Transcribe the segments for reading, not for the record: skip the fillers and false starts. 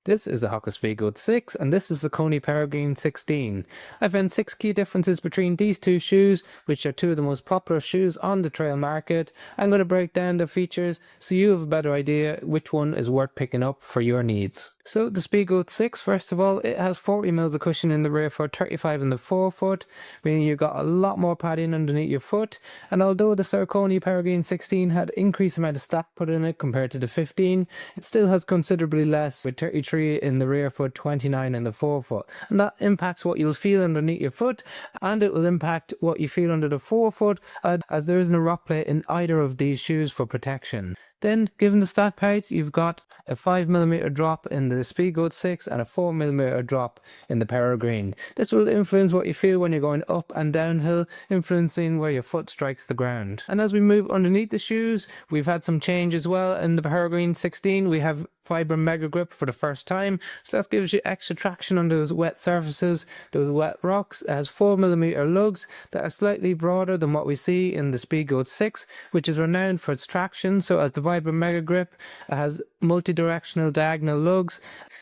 This is the HOKA Speedgoat 6 and this is the Saucony Peregrine 16. I found 6 key differences between these two shoes, which are two of the most popular shoes on the trail market. I'm going to break down the features so you have a better idea which one is worth picking up for your needs. So the Speedgoat 6, first of all, it has 40 mils of cushion in the rear foot, 35 in the forefoot, meaning you've got a lot more padding underneath your foot. And although the Saucony Peregrine 16 had increased amount of stack put in it compared to the 15, it still has considerably less, with 33 in the rear foot, 29 in the forefoot. And that impacts what you'll feel underneath your foot, and it will impact what you feel under the forefoot, as there isn't a rock plate in either of these shoes for protection. Then, given the stack heights, you've got a 5mm drop in the Speedgoat 6 and a 4mm drop in the Peregrine. This will influence what you feel when you're going up and downhill, influencing where your foot strikes the ground. And as we move underneath the shoes, we've had some change as well. In the Peregrine 16, we have Vibram Megagrip for the first time, so that gives you extra traction on those wet surfaces, those wet rocks. It has 4mm lugs that are slightly broader than what we see in the Speedgoat 6, which is renowned for its traction. So as the Vibram Megagrip, it has multi-directional diagonal lugs,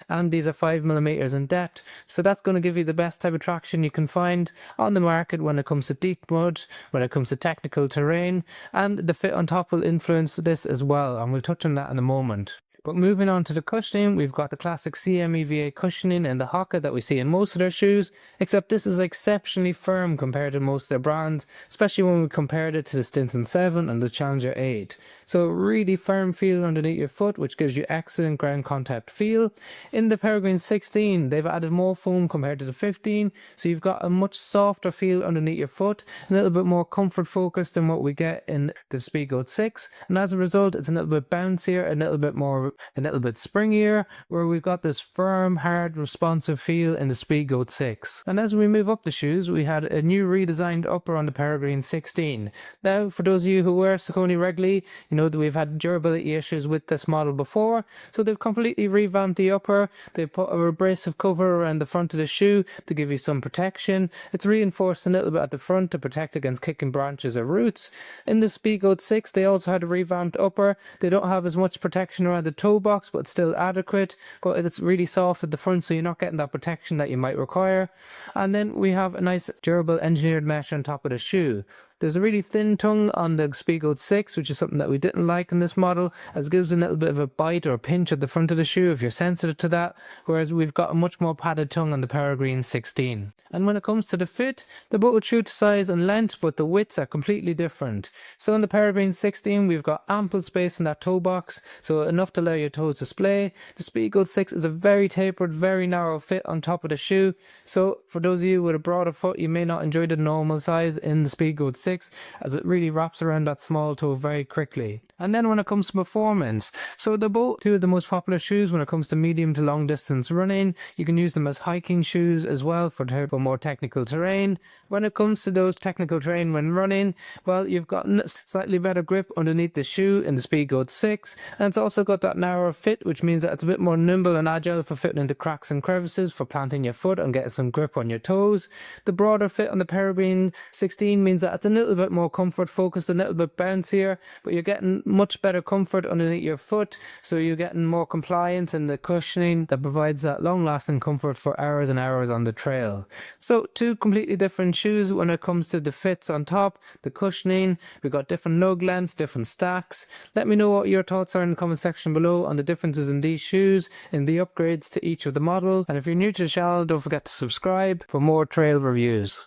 and these are 5mm in depth, so that's going to give you the best type of traction you can find on the market when it comes to deep mud, when it comes to technical terrain, and the fit on top will influence this as well, and we'll touch on that in a moment. But moving on to the cushioning, we've got the classic CMEVA cushioning in the HOKA that we see in most of their shoes, except this is exceptionally firm compared to most of their brands, especially when we compared it to the Stinson 7 and the Challenger 8. So really firm feel underneath your foot, which gives you excellent ground contact feel. In the Peregrine 16, they've added more foam compared to the 15, so you've got a much softer feel underneath your foot, a little bit more comfort focused than what we get in the Speedgoat 6, and as a result it's a little bit bouncier, a little bit springier, where we've got this firm, hard, responsive feel in the Speedgoat 6. And as we move up the shoes, we had a new redesigned upper on the Peregrine 16. Now, for those of you who wear Saucony regularly, you know that we've had durability issues with this model before, so they've completely revamped the upper. They put a abrasive cover around the front of the shoe to give you some protection. It's reinforced a little bit at the front to protect against kicking branches or roots. In the Speedgoat 6, they also had a revamped upper. They don't have as much protection around the toe box, but still adequate, but it's really soft at the front, so you're not getting that protection that you might require. And then we have a nice durable engineered mesh on top of the shoe. There's a really thin tongue on the Speedgoat 6, which is something that we didn't like in this model, as it gives a little bit of a bite or a pinch at the front of the shoe if you're sensitive to that, whereas we've got a much more padded tongue on the Peregrine 16. And when it comes to the fit, they're both true to size and length, but the widths are completely different. So in the Peregrine 16, we've got ample space in that toe box, so enough to allow your toes to splay. The Speedgoat 6 is a very tapered, very narrow fit on top of the shoe, so for those of you with a broader foot, you may not enjoy the normal size in the Speedgoat 6, as it really wraps around that small toe very quickly. And then when it comes to performance, so they're both two of the most popular shoes when it comes to medium to long distance running. You can use them as hiking shoes as well for more technical terrain. When it comes to those technical terrain when running, well, you've got slightly better grip underneath the shoe in the Speedgoat 6, and it's also got that narrower fit, which means that it's a bit more nimble and agile for fitting into cracks and crevices, for planting your foot and getting some grip on your toes. The broader fit on the Peregrine 16 means that it's a little bit more comfort focused, a little bit bouncier, but you're getting much better comfort underneath your foot, so you're getting more compliance in the cushioning that provides that long lasting comfort for hours and hours on the trail. So two completely different shoes when it comes to the fits on top, the cushioning. We've got different lug lengths, different stacks. Let me know what your thoughts are in the comment section below on the differences in these shoes, in the upgrades to each of the model. And if you're new to the channel, don't forget to subscribe for more trail reviews.